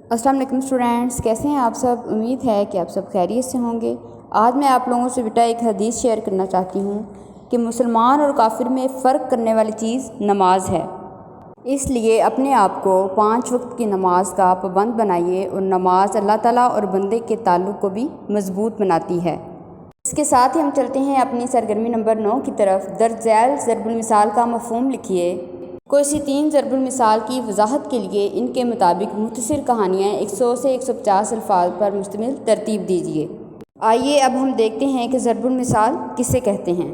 अस्सलाम वालेकुम स्टूडेंट्स, कैसे हैं आप सब। उम्मीद है कि आप सब खैरियत से होंगे। आज मैं आप लोगों से बेटा एक हदीस शेयर करना चाहती हूँ कि मुसलमान और काफिर में फ़र्क करने वाली चीज़ नमाज है। इसलिए अपने आप को 5 वक्त की नमाज का पाबंद बनाइए और नमाज अल्लाह ताला और बंदे के ताल्लुक़ को भी मजबूत बनाती है। इसके साथ ही हम चलते हैं अपनी सरगर्मी नंबर 9 की तरफ। दर्ज झैल ज़रबुल मिसाल का मफ़हूम लिखिए। कोई सी 3 ज़रबुल मिसाल की वजाहत के लिए इनके मुताबिक मुख्तसर कहानियाँ 100 से 150 अल्फाज पर मुश्तमिल तरतीब दीजिए। आइए अब हम देखते हैं कि ज़रबुल मिसाल किसे कहते हैं।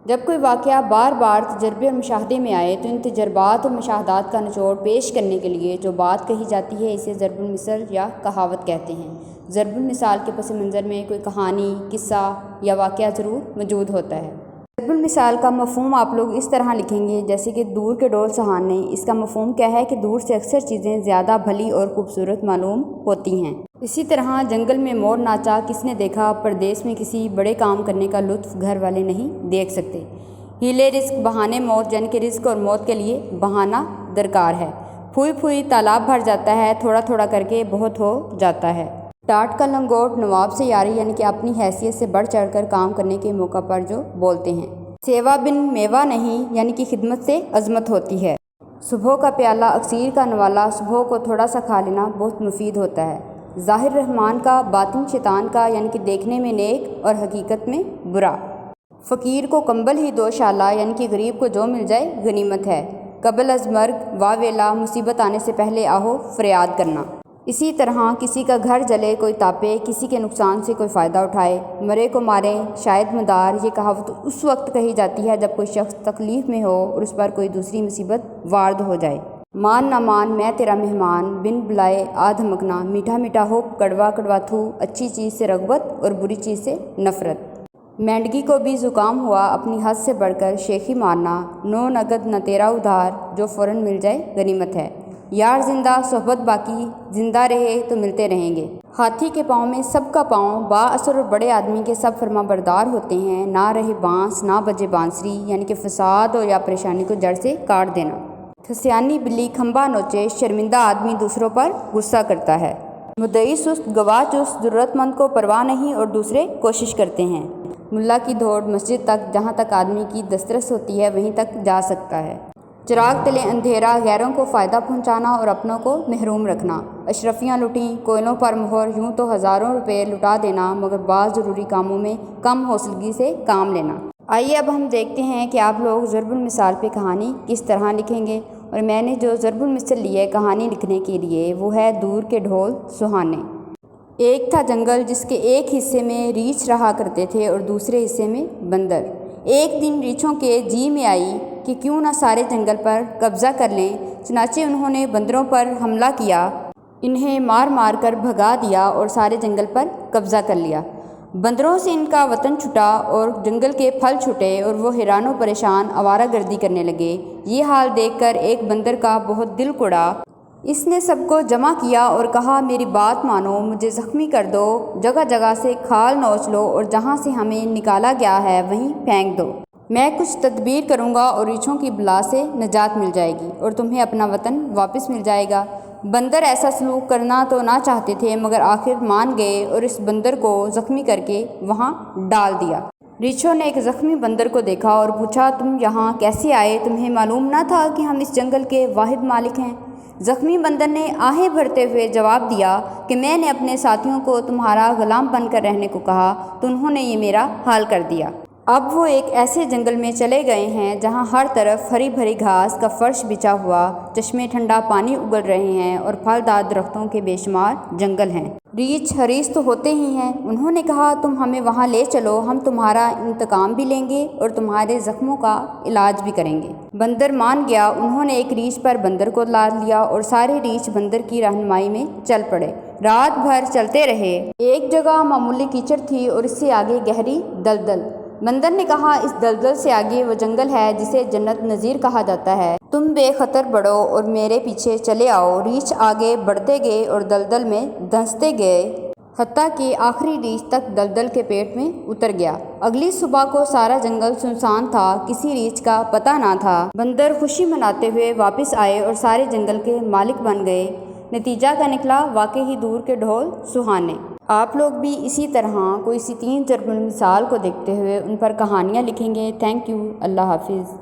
जब कोई वाक़या बार बार तजर्बे और मुशाहदे में आए तो इन तजर्बात और मुशाहदात का निचोड़ पेश करने के लिए जो बात कही जाती है इसे ज़रबुल मिसल या कहावत कहते हैं। ज़रबुल मिसाल के पस मंज़र में कोई कहानी, किस्सा या वाक़या ज़रूर मौजूद होता है। ज़रबुल मिसाल का मफ़हूम आप लोग इस तरह लिखेंगे जैसे कि दूर के डोल सहाने। इसका मफ़हूम क्या है कि दूर से अक्सर चीज़ें ज़्यादा भली और खूबसूरत मालूम होती हैं। इसी तरह जंगल में मोर नाचा किसने देखा, परदेश में किसी बड़े काम करने का लुत्फ़ घर वाले नहीं देख सकते। हीले रिस्क बहाने मौत, यानी कि रिस्क और मौत के लिए बहाना दरकार है। फूई फूई तालाब भर जाता है, थोड़ा थोड़ा करके बहुत हो जाता है। टाट का लंगोट नवाब से यारी, यानी कि अपनी हैसियत से बढ़ चढ़ कर काम करने के मौका पर जो बोलते हैं। सेवा बिन मेवा नहीं, यानी कि खिदमत से अजमत होती है। सुबह का प्याला अक्सीर का नवाला, सुबह को थोड़ा सा खा लेना बहुत मुफीद होता है। ज़ाहिर रहमान का बातिन शैतान का, यानी कि देखने में नेक और हकीकत में बुरा। फ़कीर को कंबल ही दो शाला, यानी कि गरीब को जो मिल जाए गनीमत है। कबल अज मर्ग वा वेला, मुसीबत आने से पहले आहो फरियाद करना। इसी तरह किसी का घर जले कोई तापे, किसी के नुकसान से कोई फ़ायदा उठाए। मरे को मारे शायद मदार, ये कहावत उस वक्त कही जाती है जब कोई शख्स तकलीफ़ में हो और उस पर कोई दूसरी मुसीबत वारद हो जाए। मान ना मान मैं तेरा मेहमान, बिन बुलाए आ धमकना। मीठा मीठा हो कड़वा कड़वा थू, अच्छी चीज़ से रग़बत और बुरी चीज़ से नफ़रत। मेंढकी को भी ज़ुकाम हुआ अपनी हद से बढ़कर शेखी मारना। नो नगद न तेरा उधार, जो फ़ौरन मिल जाए गनीमत है। यार जिंदा सोहबत बाकी, जिंदा रहे तो मिलते रहेंगे। हाथी के पाँव में सबका पाँव, बाअसर और बड़े आदमी के सब फरमाबरदार होते हैं। ना रहे बांस ना बजे बांसुरी, यानी कि फसाद और या परेशानी को जड़ से काट देना। खसियानी बिल्ली खंबा नोचे, शर्मिंदा आदमी दूसरों पर गुस्सा करता है। मुद्दई सुस्त गवाह चुस्त, ज़रूरतमंद को परवाह नहीं और दूसरे कोशिश करते हैं। मुल्ला की दौड़ मस्जिद तक, जहाँ तक आदमी की दस्तरस होती है वहीं तक जा सकता है। चिराग तले अंधेरा, गैरों को फ़ायदा पहुंचाना और अपनों को महरूम रखना। अशरफियाँ लुटीं कोयलों पर मोहर, यूँ तो हज़ारों रुपये लुटा देना, मगर बाज़ ज़रूरी कामों में कम हौसलगी से काम लेना। आइए अब हम देखते हैं कि आप लोग ज़रबुल मिसाल पे कहानी किस तरह लिखेंगे। और मैंने जो ज़रबुल मिसल ली है कहानी लिखने के लिए वो है दूर के ढोल सुहाने। एक था जंगल जिसके एक हिस्से में रीछ रहा करते थे और दूसरे हिस्से में बंदर। एक दिन रीछों के जी में आई कि क्यों ना सारे जंगल पर कब्ज़ा कर लें। चुनाचे उन्होंने बंदरों पर हमला किया, इन्हें मार मार कर भगा दिया और सारे जंगल पर कब्ज़ा कर लिया। बंदरों से इनका वतन छुटा और जंगल के फल छुटे और वो हैरान परेशान आवारागर्दी करने लगे। ये हाल देखकर एक बंदर का बहुत दिल कुड़ा। इसने सबको जमा किया और कहा, मेरी बात मानो, मुझे ज़ख्मी कर दो, जगह जगह से खाल नोच लो और जहाँ से हमें निकाला गया है वहीं फेंक दो। मैं कुछ तदबीर करूँगा और रीछों की बला से निजात मिल जाएगी और तुम्हें अपना वतन वापस मिल जाएगा। बंदर ऐसा सलूक करना तो ना चाहते थे मगर आखिर मान गए और इस बंदर को ज़ख्मी करके वहाँ डाल दिया। रीछों ने एक ज़ख्मी बंदर को देखा और पूछा, तुम यहाँ कैसे आए? तुम्हें मालूम ना था कि हम इस जंगल के वाहिद मालिक हैं? ज़ख्मी बंदर ने आहें भरते हुए जवाब दिया कि मैंने अपने साथियों को तुम्हारा गुलाम बनकर रहने को कहा तो उन्होंने ये मेरा हाल कर दिया। अब वो एक ऐसे जंगल में चले गए हैं जहाँ हर तरफ हरी भरी घास का फर्श बिछा हुआ, चश्मे ठंडा पानी उगल रहे हैं और फलदार दरख्तों के बेशुमार जंगल हैं। रीछ हरीस तो होते ही हैं। उन्होंने कहा, तुम हमें वहाँ ले चलो, हम तुम्हारा इंतकाम भी लेंगे और तुम्हारे ज़ख्मों का इलाज भी करेंगे। बंदर मान गया। उन्होंने एक रीछ पर बंदर को लाद लिया और सारे रीछ बंदर की रहनुमाई में चल पड़े। रात भर चलते रहे। एक जगह मामूली कीचड़ थी और इससे आगे गहरी दलदल। बंदर ने कहा, इस दलदल से आगे वो जंगल है जिसे जन्नत नज़ीर कहा जाता है। तुम बेखतर बढ़ो और मेरे पीछे चले आओ। रीछ आगे बढ़ते गए और दलदल में धंसते गए, हत्ता कि आखिरी रीछ तक दलदल के पेट में उतर गया। अगली सुबह को सारा जंगल सुनसान था, किसी रीछ का पता ना था। बंदर खुशी मनाते हुए वापस आए और सारे जंगल के मालिक बन गए। نتیجہ کا نکلا واقعی ہی دور کے ڈھول سہانے۔ آپ لوگ بھی اسی طرح کوئی سی 3 ضرب المثال کو دیکھتے ہوئے ان پر کہانیاں لکھیں گے۔ تھینک یو، اللہ حافظ۔